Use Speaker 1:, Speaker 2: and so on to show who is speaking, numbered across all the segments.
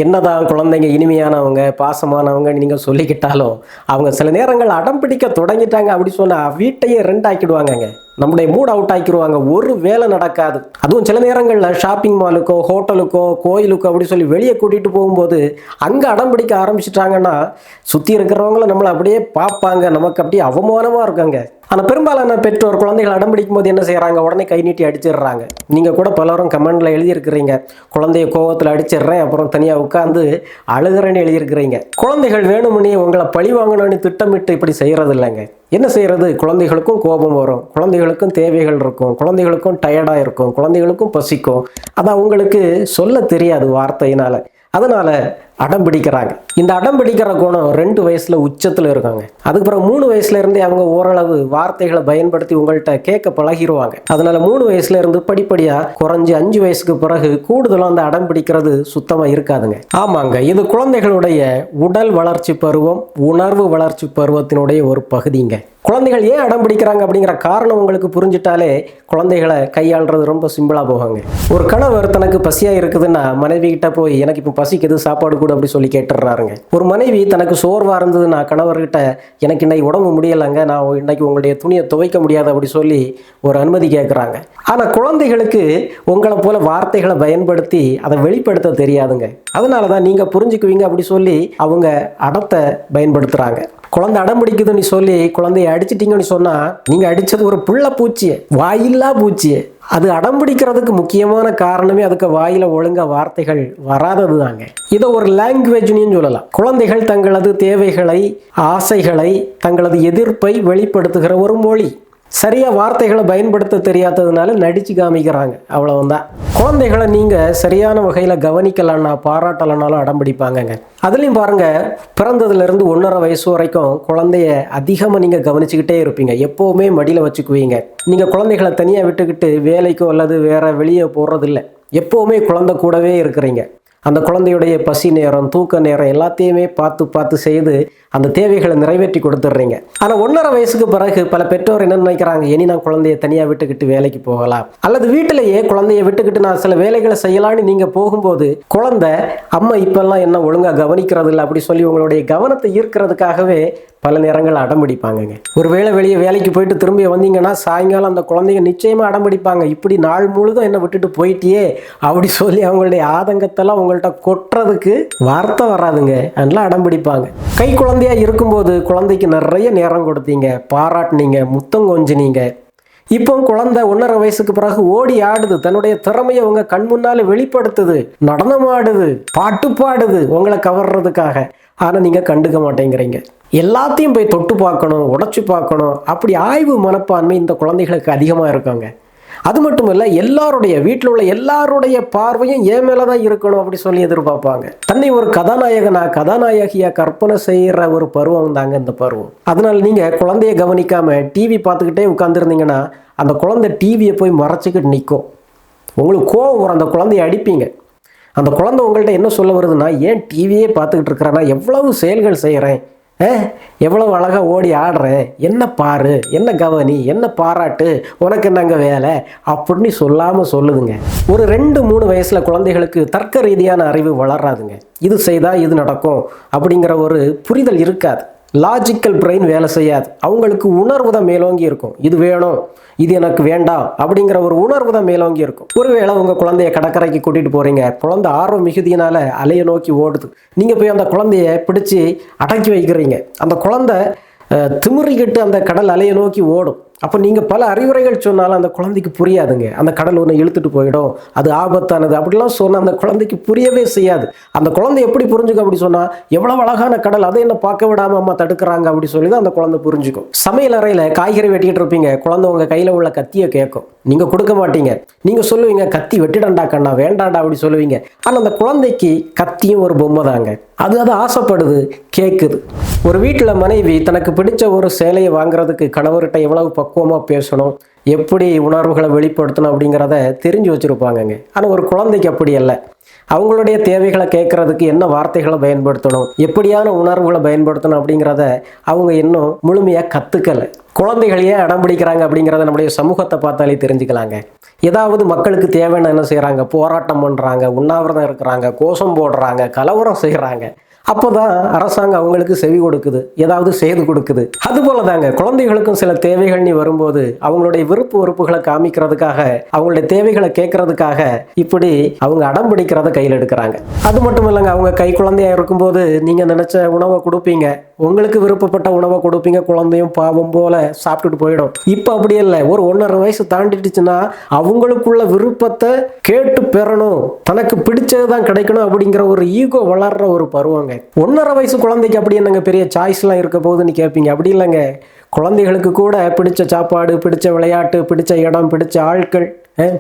Speaker 1: என்னதான் குழந்தைங்க இனிமையானவங்க, பாசமானவங்கன்னு நீங்க சொல்லிக்கிட்டாலும், அவங்க சில நேரங்கள் அடம் பிடிக்க தொடங்கிட்டாங்க அப்படி சொன்னா, வீட்டையே 2 ஆக்கிடுவாங்கங்க. நம்முடைய மூட் அவுட் ஆக்கிருவாங்க. ஒரு வேலை நடக்காது. அதுவும் சில நேரங்கள்ல ஷாப்பிங் மாலுக்கோ, ஹோட்டலுக்கோ, கோயிலுக்கோ அப்படி சொல்லி வெளிய கூட்டிட்டு போகும்போது, அங்க அடம் பிடிக்க ஆரம்பிச்சுட்டாங்கன்னா, சுத்தி இருக்கிறவங்கள நம்மள அப்படியே பார்ப்பாங்க. நமக்கு அப்படியே அவமானமா இருக்குங்க. ஆனா பெரும்பாலான பெற்றோர் குழந்தைகள் அடம் பிடிக்கும்போது என்ன செய்றாங்க? உடனே கை நீட்டி அடிச்சிடுறாங்க. நீங்க கூட பலரும் கமெண்ட்ல எழுதியிருக்கிறீங்க. குழந்தைய கோவத்துல அடிச்சிடுறேன், அப்புறம் தனியா உட்கார்ந்து அழுகுறேன்னு எழுதியிருக்கிறீங்க. குழந்தைகள் வேணும்னே உங்கள பழி வாங்கணும்னு திட்டமிட்டு இப்படி செய்யறது இல்லைங்க. என்ன செய்யறது? குழந்தைகளுக்கும் கோபம் வரும், குழந்தைகளுக்கும் தேவைகள் இருக்கும், குழந்தைகளுக்கும் டயர்டா இருக்கும், குழந்தைகளுக்கும் பசிக்கும். அதான் உங்களுக்கு சொல்ல தெரியாது வார்த்தையினால. அதனால அடம் பிடிக்கிறாங்க. இந்த அடம் பிடிக்கிற குணம் 2 வயசுல உச்சத்துல இருக்காங்க. அதுக்கப்புறம் 3 வயசுல இருந்தே அவங்க ஓரளவு வார்த்தைகளை பயன்படுத்தி உங்கள்கிட்ட கேட்க பழகிடுவாங்க. அதனால 3 வயசுல இருந்து படிப்படியா குறைஞ்சு 5 வயசுக்கு பிறகு கூடுதலும் அந்த அடம் பிடிக்கிறது சுத்தமா இருக்காதுங்க. ஆமாங்க, இது குழந்தைகளுடைய உடல் வளர்ச்சி பருவம், உணர்வு வளர்ச்சி பருவத்தினுடைய ஒரு பகுதிங்க. குழந்தைகள் ஏன் அடம் பிடிக்கிறாங்க அப்படிங்கிற காரணம் உங்களுக்கு புரிஞ்சிட்டாலே குழந்தைகளை கையாளுறது ரொம்ப சிம்பிளா போவாங்க. ஒரு கணவர் தனக்கு பசியா இருக்குதுன்னா மனைவி கிட்ட போய் எனக்கு இப்போ பசிக்குது, சாப்பாடு கூட அப்படி சொல்லி கேட்டுறாருங்க. ஒரு மனைவி தனக்கு சோர்வா இருந்ததுன்னா கணவர்கிட்ட எனக்கு இன்னைக்கு உடம்பு முடியலைங்க, நான் இன்னைக்கு உங்களுடைய துணியை துவைக்க முடியாது அப்படி சொல்லி ஒரு அனுமதி கேட்குறாங்க. ஆனா குழந்தைகளுக்கு உங்களை போல வார்த்தைகளை பயன்படுத்தி அதை வெளிப்படுத்த தெரியாதுங்க. அதனாலதான் நீங்க புரிஞ்சுக்குவீங்க அப்படி சொல்லி அவங்க அடத்தை பயன்படுத்துறாங்க. குழந்தை அடம் பிடிக்குதுன்னு சொல்லி குழந்தைய அடிச்சிட்டீங்கன்னு சொன்னா நீங்க அடிச்சது ஒரு புள்ள பூச்சிய, வாயில்லா பூச்சிய. அது அடம் பிடிக்கிறதுக்கு முக்கியமான காரணமே அதுக்கு வாயில ஒழுங்கா வார்த்தைகள் வராதது தாங்க. இதை ஒரு லாங்குவேஜ்னு சொல்லலாம். குழந்தைகள் தங்களது தேவைகளை, ஆசைகளை, தங்களது எதிர்ப்பை வெளிப்படுத்துகிற ஒரு மொழி. சரியா வார்த்தைகளை பயன்படுத்த தெரியாததுனால நடிச்சு காமிக்கிறாங்க, அவ்வளவுதான். குழந்தைகளை நீங்க சரியான வகையில கவனிக்கலன்னா, பாராட்டலனாலும் அடம் பிடிப்பாங்கங்க. அதுலயும் பாருங்க, பிறந்ததுல இருந்து 1.5 வயசு வரைக்கும் குழந்தைய அதிகமா நீங்க கவனிச்சுக்கிட்டே இருப்பீங்க. எப்பவுமே மடியில வச்சுக்குவீங்க. நீங்க குழந்தைகளை தனியா விட்டுக்கிட்டு வேலைக்கோ அல்லது வேற வெளியே போறது இல்லை. எப்பவுமே குழந்தை கூடவே இருக்கிறீங்க. அந்த குழந்தையுடைய பசி நேரம், தூக்க நேரம் எல்லாத்தையுமே பார்த்து பார்த்து செய்து அந்த தேவைகளை நிறைவேற்றி கொடுத்துட்றீங்க. ஆனால் 1.5 வயசுக்கு பிறகு பல பெற்றோர் என்ன நினைக்கிறாங்க, இனி நான் குழந்தைய தனியாக விட்டுக்கிட்டு வேலைக்கு போகலாம், அல்லது வீட்டிலேயே குழந்தைய விட்டுக்கிட்டு நான் சில வேலைகளை செய்யலான்னு நீங்கள் போகும்போது குழந்தை அம்மா இப்பெல்லாம் என்ன ஒழுங்காக கவனிக்கிறது இல்லை அப்படி சொல்லி உங்களுடைய கவனத்தை ஈர்க்கிறதுக்காகவே பல நேரங்கள் அடம் பிடிப்பாங்கங்க. ஒருவேளை வெளியே வேலைக்கு போயிட்டு திரும்பி வந்தீங்கன்னா சாயங்காலம் அந்த குழந்தைங்க நிச்சயமா அடம் பிடிப்பாங்க. இப்படி நாள் முழுதும் என்ன விட்டுட்டு போயிட்டியே அப்படி சொல்லி அவங்களுடைய ஆதங்கத்தெல்லாம் உங்கள்கிட்ட கொட்டுறதுக்கு வார்த்தை வராதுங்க. அதெல்லாம் அடம் பிடிப்பாங்க. கை குழந்தையா இருக்கும்போது குழந்தைக்கு நிறைய நேரம் கொடுத்தீங்க, பாராட்டினீங்க, முத்தம் கொஞ்சினீங்க. இப்போ குழந்தை 1.5 வயசுக்கு பிறகு ஓடி ஆடுது, தன்னுடைய திறமையை உங்க கண் முன்னால வெளிப்படுத்துது, நடனம் ஆடுது, பாட்டு பாடுது உங்களை கவர்றதுக்காக. ஆனா நீங்க கண்டுக்க மாட்டேங்கிறீங்க. எல்லாத்தையும் போய் தொட்டு பார்க்கணும், உடைச்சு பார்க்கணும், அப்படி ஆய்வு மனப்பான்மை இந்த குழந்தைகளுக்கு அதிகமா இருக்காங்க. அது மட்டும் இல்ல, எல்லாருடைய வீட்டில் உள்ள எல்லாருடைய பார்வையும் என் மேலதான் இருக்கணும் அப்படி சொல்லி எதிர்பார்ப்பாங்க. தன்னை ஒரு கதாநாயகனா, கதாநாயகியா கற்பனை செய்யற ஒரு பருவம் தாங்க இந்த பருவம். அதனால நீங்க குழந்தைய கவனிக்காம டிவி பார்த்துக்கிட்டே உட்கார்ந்துருந்தீங்கன்னா அந்த குழந்தை டிவியை போய் மறைச்சிக்கிட்டு நிற்கும். உங்களுக்கு கோவம் வரும், அந்த குழந்தைய அடிப்பீங்க. அந்த குழந்தை உங்கள்கிட்ட என்ன சொல்ல வருதுன்னா, ஏன் டிவியே பார்த்துக்கிட்டு இருக்கிறேன்னா, எவ்வளவு செயல்கள் செய்கிறேன், எவ்வளவு அழகா ஓடி ஆடுறேன், என்ன பாரு, என்ன கவனி, என்ன பாராட்டு, உனக்கு என்னங்க வேலை அப்படின்னு சொல்லாம சொல்லுதுங்க. ஒரு 2-3 வயசுல குழந்தைகளுக்கு தர்க்க ரீதியான அறிவு வளராதுங்க. இது செய்தா இது நடக்கும் அப்படிங்கிற ஒரு புரிதல் இருக்காது. லாஜிக்கல் பிரெயின் வேலை செய்யாது. அவங்களுக்கு உணர்வு தான் மேலோங்கி இருக்கும். இது வேணும், இது எனக்கு வேண்டாம் அப்படிங்கிற ஒரு உணர்வு தான் மேலோங்கி இருக்கும். ஒருவேளை உங்க குழந்தைய கடற்கரைக்கு கூட்டிட்டு போறீங்க, குழந்தை ஆர்வம் மிகுதியினால அலையை நோக்கி ஓடுது. நீங்க போய் அந்த குழந்தைய பிடிச்சி அடக்கி வைக்கிறீங்க. அந்த குழந்தை திமிரிக்கிட்டு அந்த கடல் அலையை நோக்கி ஓடும். அப்போ நீங்கள் பல அறிவுரைகள் சொன்னாலும் அந்த குழந்தைக்கு புரியாதுங்க. அந்த கடல் ஒன்று இழுத்துட்டு போயிடும், அது ஆபத்தானது அப்படிலாம் சொன்னால் அந்த குழந்தைக்கு புரியவே செய்யாது. அந்த குழந்தை எப்படி புரிஞ்சுக்கும் அப்படி சொன்னால், எவ்வளவு அழகான கடல், அதை என்ன பார்க்க விடாமல் அம்மா தடுக்கிறாங்க அப்படி சொல்லி தான் அந்த குழந்தை புரிஞ்சுக்கும். சமையல் அறையில் காய்கறி வெட்டிக்கிட்டு இருப்பீங்க, குழந்தை உங்கள் கையில் உள்ள கத்தியை கேட்கும், நீங்கள் கொடுக்க மாட்டீங்க. நீங்கள் சொல்லுவீங்க, கத்தி வெட்டிடண்டா கண்ணா, வேண்டாண்டா அப்படி சொல்லுவீங்க. ஆனால் அந்த குழந்தைக்கு கத்தியும் ஒரு பொம்மை தாங்க. அது ஆசைப்படுது, கேட்குது. ஒரு வீட்டில் மனைவி தனக்கு பிடிச்ச ஒரு சேலையை வாங்குறதுக்கு கணவர்கிட்ட எவ்வளவு பக்குவமாக பேசணும், எப்படி உணர்வுகளை வெளிப்படுத்தணும் அப்படிங்கிறத தெரிஞ்சு வச்சுருப்பாங்கங்க. ஆனால் ஒரு குழந்தைக்கு அப்படி அல்ல. அவங்களுடைய தேவைகளை கேட்கறதுக்கு என்ன வார்த்தைகளை பயன்படுத்தணும், எப்படியான உணர்வுகளை பயன்படுத்தணும் அப்படிங்கிறத அவங்க இன்னும் முழுமையாக கற்றுக்கலை. குழந்தைகள் ஏன் அடம் பிடிக்கிறாங்க அப்படிங்கிறத நம்முடைய சமூகத்தை பார்த்தாலே தெரிஞ்சுக்கலாங்க. ஏதாவது மக்களுக்கு தேவைன்னு என்ன செய்கிறாங்க, போராட்டம் பண்ணுறாங்க, உண்ணாவிரதம் இருக்கிறாங்க, கோஷம் போடுறாங்க, கலவரம் செய்கிறாங்க. அப்போதான் அரசாங்கம் அவங்களுக்கு செவி கொடுக்குது, ஏதாவது செய்து கொடுக்குது. அதுபோல தாங்க குழந்தைகளுக்கும் சில தேவைகள் நீ வரும்போது அவங்களுடைய விருப்பு வெறுப்புகளை காமிக்கிறதுக்காக, அவங்களுடைய தேவைகளை கேட்கறதுக்காக இப்படி அவங்க அடம் பிடிக்கிறத கையில் எடுக்கிறாங்க. அது மட்டும் இல்லைங்க, அவங்க கை குழந்தையா இருக்கும்போது நீங்க நினைச்ச உணவை கொடுப்பீங்க, உங்களுக்கு விருப்பப்பட்ட உணவை கொடுப்பீங்க, குழந்தையும் பாவம் போல சாப்பிட்டுட்டு போயிடும். இப்போ அப்படி இல்லை, ஒரு 1.5 வயசு தாண்டிடுச்சுன்னா அவங்களுக்குள்ள விருப்பத்தை கேட்டு பெறணும், தனக்கு பிடிச்சதுதான் கிடைக்கணும் அப்படிங்கிற ஒரு ஈகோ வளர்ற ஒரு பருவங்க. 1.5 வயசு குழந்தைக்கு அப்படி என்னங்க பெரிய சாய்ஸ்லாம் இருக்க போகுதுன்னு கேட்பீங்க. அப்படி இல்லைங்க, குழந்தைகளுக்கு கூட பிடிச்ச சாப்பாடு, பிடிச்ச விளையாட்டு, பிடிச்ச இடம், பிடிச்ச ஆட்கள்,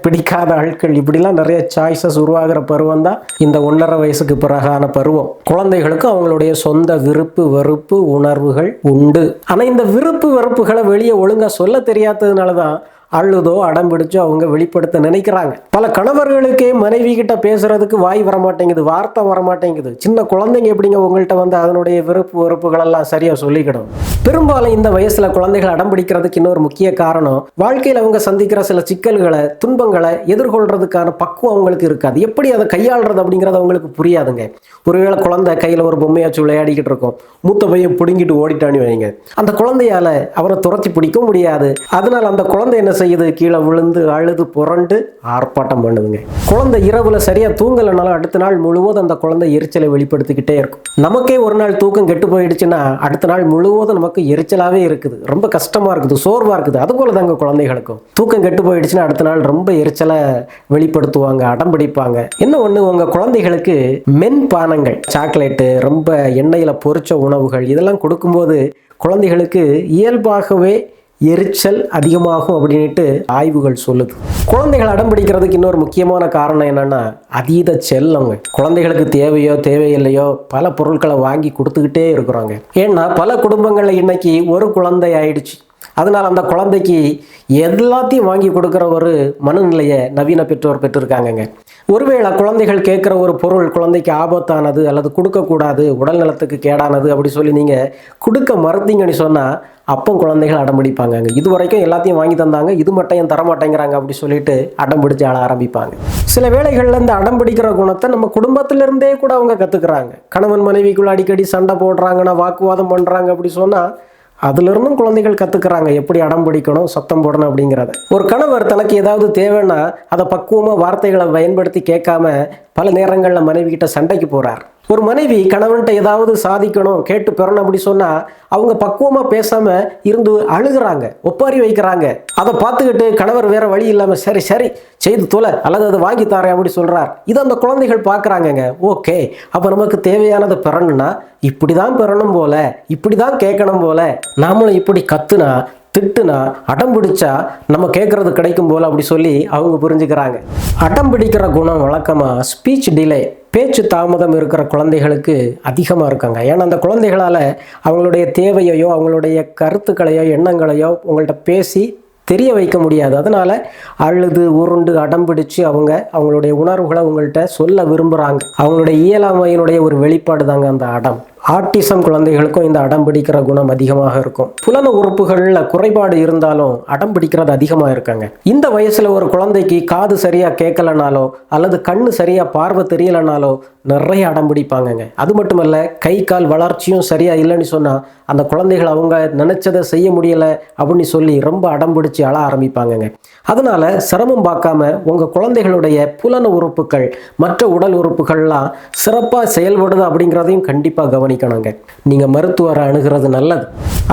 Speaker 1: பிடிக்காத ஆட்கள், இப்படிலாம் நிறைய சாய்ஸஸ் உருவாகிற பருவம் தான் இந்த 1.5 வயசுக்கு பிறகான பருவம். குழந்தைகளுக்கும் அவங்களுடைய சொந்த விருப்பு வெறுப்பு உணர்வுகள் உண்டு. ஆனால் இந்த விருப்பு வெறுப்புகளை வெளியே ஒழுங்காக சொல்ல தெரியாததுனால தான் அழுதோ அடம் பிடிச்சோ அவங்க வெளிப்படுத்த நினைக்கிறாங்க. பல கணவர்களுக்கே மனைவி கிட்ட பேசுறதுக்கு வாய் வரமாட்டேங்குது, வார்த்தை வரமாட்டேங்குது. சின்ன குழந்தைங்க எப்படிங்க உங்கள்கிட்ட வந்து அதனுடைய விருப்பு வெறுப்புகள் எல்லாம் சரியா சொல்லிக்கிடும். பெரும்பாலும் இந்த வயசுல குழந்தைகள் அடம் பிடிக்கிறதுக்கு இன்னொரு முக்கிய காரணம், வாழ்க்கையில் அவங்க சந்திக்கிற சில சிக்கல்களை, துன்பங்களை எதிர்கொள்றதுக்கான பக்குவம் அவங்களுக்கு இருக்காது. எப்படி அதை கையாளுறது அப்படிங்கிறது அவங்களுக்கு புரியாதுங்க. ஒருவேளை குழந்தை கையில் ஒரு பொம்மையாச்சு விளையாடிக்கிட்டு இருக்கும், மூத்த பையன் பிடுங்கிட்டு ஓடிட்டான்னு வைங்க, அந்த குழந்தையால அவரை துரத்தி பிடிக்க முடியாது. அதனால அந்த குழந்தை என்ன செய்யுது, கீழே விழுந்து அழுது புரண்டு ஆர்ப்பாட்டம் பண்ணுதுங்க. குழந்தை இரவுல சரியா தூங்கலைனாலும் அடுத்த நாள் முழுவதும் அந்த குழந்தை எரிச்சலை வெளிப்படுத்திக்கிட்டே இருக்கும். நமக்கே ஒரு நாள் தூக்கம் கெட்டு போயிடுச்சுன்னா அடுத்த நாள் முழுவதும் நமக்கு எரிச்சலாவே இருக்குது, ரொம்ப கஷ்டமா இருக்குது, சோர்வா இருக்குது. அதுபோல தாங்க குழந்தைகளுக்கும் தூக்கம் கெட்டு போயிடுச்சுன்னா அடுத்த நாள் ரொம்ப எரிச்சலை வெளிப்படுத்துவாங்க, அடம் பிடிப்பாங்க. என்ன ஒண்ணு, உங்க குழந்தைகளுக்கு மென்பானங்கள், சாக்லேட்டு, ரொம்ப எண்ணெயில பொரிச்ச உணவுகள் இதெல்லாம் கொடுக்கும்போது குழந்தைகளுக்கு இயல்பாகவே எரிச்சல் அதிகமாகும் அப்படின்ட்டு ஆய்வுகள் சொல்லுது. குழந்தைகள் அடம் பிடிக்கிறதுக்கு இன்னொரு முக்கியமான காரணம் என்னன்னா அதீத செல்லங்க. குழந்தைகளுக்கு தேவையோ தேவையில்லையோ பல பொருட்களை வாங்கி கொடுத்துக்கிட்டே இருக்கிறாங்க. ஏன்னா பல குடும்பங்கள்ல இன்னைக்கு ஒரு குழந்தை ஆயிடுச்சு, அதனால் அந்த குழந்தைக்கு எல்லாத்தையும் வாங்கி கொடுக்குற ஒரு மனநிலையை நவீன பெற்றோர் பெற்றிருக்காங்கங்க. ஒருவேளை குழந்தைகள் கேட்குற ஒரு பொருள் குழந்தைக்கு ஆபத்தானது அல்லது கொடுக்கக்கூடாது, உடல் நலத்துக்கு கேடானது அப்படி சொல்லி நீங்கள் கொடுக்க மறுத்தீங்கன்னு சொன்னால் அப்போ குழந்தைகள் அடம் பிடிப்பாங்க. இது வரைக்கும் எல்லாத்தையும் வாங்கி தந்தாங்க, இது மட்டும் ஏன் தரமாட்டேங்கிறாங்க அப்படி சொல்லிட்டு அடம் பிடிச்சி ஆள ஆரம்பிப்பாங்க. சில வேளைகளில் இந்த அடம் பிடிக்கிற குணத்தை நம்ம குடும்பத்திலிருந்தே கூட அவங்க கற்றுக்குறாங்க. கணவன் மனைவிக்குள்ள அடிக்கடி சண்டை போடுறாங்கன்னா, வாக்குவாதம் பண்ணுறாங்க அப்படி சொன்னால் அதிலிருந்தும் குழந்தைகள் கற்றுக்குறாங்க எப்படி அடம் பிடிக்கணும், சத்தம் போடணும் அப்படிங்கிறத. ஒரு கணவர் தனக்கு ஏதாவது தேவைன்னா அதை பக்குவமாக வார்த்தைகளை பயன்படுத்தி கேட்காம பல நேரங்களில் மனைவி கிட்ட சண்டைக்கு போகிறார். ஒரு மனைவி கணவன்கிட்ட ஏதாவது சாதிக்கணும், கேட்டு பெறணும் அப்படி சொன்னால் அவங்க பக்குவமாக பேசாமல் இருந்து அழுகிறாங்க, ஒப்பாரி வைக்கிறாங்க. அதை பார்த்துக்கிட்டு கணவர் வேற வழி இல்லாமல் சரி சரி செய்து தொலை அல்லது அதை வாங்கி தாரேன் அப்படி சொல்கிறார். இதை அந்த குழந்தைகள் பார்க்குறாங்கங்க. ஓகே, அப்போ நமக்கு தேவையானதை பெறணும்னா இப்படி தான் பெறணும் போல, இப்படி தான் கேட்கணும் போல, நாமளும் இப்படி கத்துனா திட்டுனா அடம் பிடிச்சா நம்ம கேட்கறது கிடைக்கும் போல அப்படி சொல்லி அவங்க புரிஞ்சுக்கிறாங்க. அடம் பிடிக்கிற குணம் வழக்கமாக ஸ்பீச் டிலே, பேச்சு தாமதம் இருக்கிற குழந்தைகளுக்கு அதிகமாக இருக்காங்க. ஏன்னா அந்த குழந்தைகளால் அவங்களுடைய தேவையையோ அவங்களுடைய கருத்துக்களையோ எண்ணங்களையோ உங்கள்கிட்ட பேசி தெரிய வைக்க முடியாது. அதனால் அழுது உருண்டு அடம் பிடிச்சு அவங்களுடைய உணர்வுகளை உங்கள்கிட்ட சொல்ல விரும்புகிறாங்க. அவங்களுடைய இயலாமையினுடைய ஒரு வெளிப்பாடு தாங்க அந்த அடம். ஆட்டிசம் குழந்தைகளுக்கும் இந்த அடம் பிடிக்கிற குணம் அதிகமாக இருக்கும். புலன உறுப்புகளில் குறைபாடு இருந்தாலும் அடம் பிடிக்கிறது அதிகமாக இருக்காங்க. இந்த வயசில் ஒரு குழந்தைக்கு காது சரியாக கேட்கலனாலோ அல்லது கண்ணு சரியாக பார்வை தெரியலனாலோ நிறைய அடம் பிடிப்பாங்கங்க. அது மட்டும் இல்லை, கை கால் வளர்ச்சியும் சரியாக இல்லைன்னு சொன்னால் அந்த குழந்தைகள் அவங்க நினச்சதை செய்ய முடியலை அப்படின்னு சொல்லி ரொம்ப அடம் பிடிச்சி அழ ஆரம்பிப்பாங்கங்க. அதனால சிரமம் பார்க்காம உங்கள் குழந்தைகளுடைய புலன உறுப்புகள், மற்ற உடல் உறுப்புகள்லாம் சிறப்பாக செயல்படுது அப்படிங்கிறதையும் கண்டிப்பாக கவனிக்கணுங்க. நீங்கள் மருத்துவரை அணுகிறது நல்லது.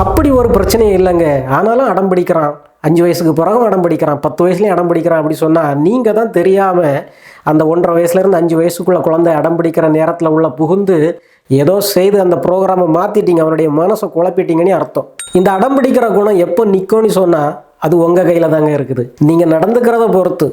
Speaker 1: அப்படி ஒரு பிரச்சனையும் இல்லைங்க, ஆனாலும் அடம் பிடிக்கிறான், 5 வயசுக்கு பிறகும் அடம் பிடிக்கிறான், 10 வயசுலேயும் அடம் பிடிக்கிறான் அப்படி சொன்னால் நீங்கள் தான் தெரியாமல் அந்த 1.5 வயசுலேருந்து 5 வயசுக்குள்ள குழந்தை அடம் பிடிக்கிற நேரத்தில் உள்ள புகுந்து ஏதோ செய்து அந்த ப்ரோக்ராமை மாற்றிட்டீங்க, அவனுடைய மனசை குழப்பிட்டீங்கன்னு அர்த்தம். இந்த அடம் பிடிக்கிற குணம் எப்போ நிற்கும்னு சொன்னால் அது உங்கள் கையில் தாங்க இருக்குது. நீங்கள் நடந்துக்கிறத பொறுத்து.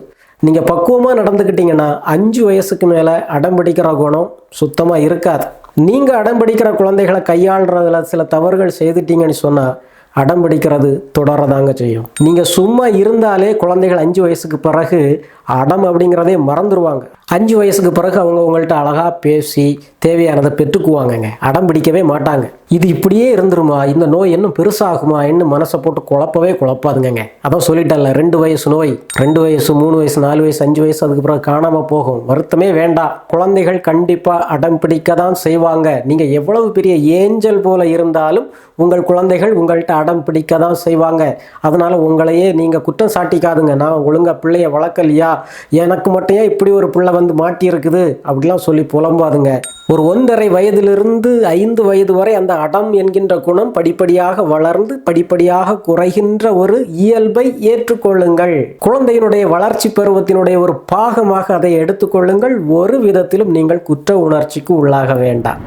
Speaker 1: நீங்கள் பக்குவமாக நடந்துக்கிட்டீங்கன்னா 5 வயசுக்கு மேலே அடம் பிடிக்கிற குணம் சுத்தமாக இருக்காது. நீங்கள் அடம் பிடிக்கிற குழந்தைகளை கையாளுறதுல சில தவறுகள் செய்துட்டீங்கன்னு சொன்னால் அடம் பிடிக்கிறது தொடரதாங்க செய்யும். நீங்கள் சும்மா இருந்தாலே குழந்தைகள் 5 வயசுக்கு பிறகு அடம் அப்படிங்கிறதே மறந்துடுவாங்க. 5 வயசுக்கு பிறகு அவங்க உங்கள்கிட்ட அழகாக பேசி தேவையானதை பெற்றுக்குவாங்கங்க. அடம் பிடிக்கவே மாட்டாங்க. இது இப்படியே இருந்துருமா, இந்த நோய் இன்னும் பெருசாகுமா என்ன மனசை போட்டு குழப்பவே குழப்பாதுங்க. அதான் சொல்லிட்டேன்ல, 2 வயசு நோய், 2 வயசு 3 வயசு 4 வயசு 5 வயசு அதுக்கு பிறகு காணாமல் போகும். வருத்தமே வேண்டாம். குழந்தைகள் கண்டிப்பாக அடம் பிடிக்க தான் செய்வாங்க. நீங்கள் எவ்வளவு பெரிய ஏஞ்சல் போல இருந்தாலும் உங்கள் குழந்தைகள் உங்கள்கிட்ட அடம் பிடிக்க தான் செய்வாங்க. அதனால உங்களையே நீங்கள் குற்றம் சாட்டிக்காதுங்க. நான் ஒழுங்கா பிள்ளைய வளர்க்கலையா, எனக்கு மட்டும் ஏன் இப்படி ஒரு பிள்ளை வந்து மாட்டி இருக்குது அப்படிலாம் சொல்லி புலம்பாதுங்க. ஒரு 1.5 வயதிலிருந்து 5 வயது வரை அந்த அடம் என்கின்ற குணம் படிப்படியாக வளர்ந்து படிப்படியாக குறைகின்ற ஒரு இயல்பை ஏற்றுக்கொள்ளுங்கள். குழந்தையினுடைய வளர்ச்சி பருவத்தினுடைய ஒரு பாகமாக அதை எடுத்துக்கொள்ளுங்கள். ஒரு விதத்திலும் நீங்கள் குற்ற உணர்ச்சிக்கு உள்ளாக வேண்டாம்.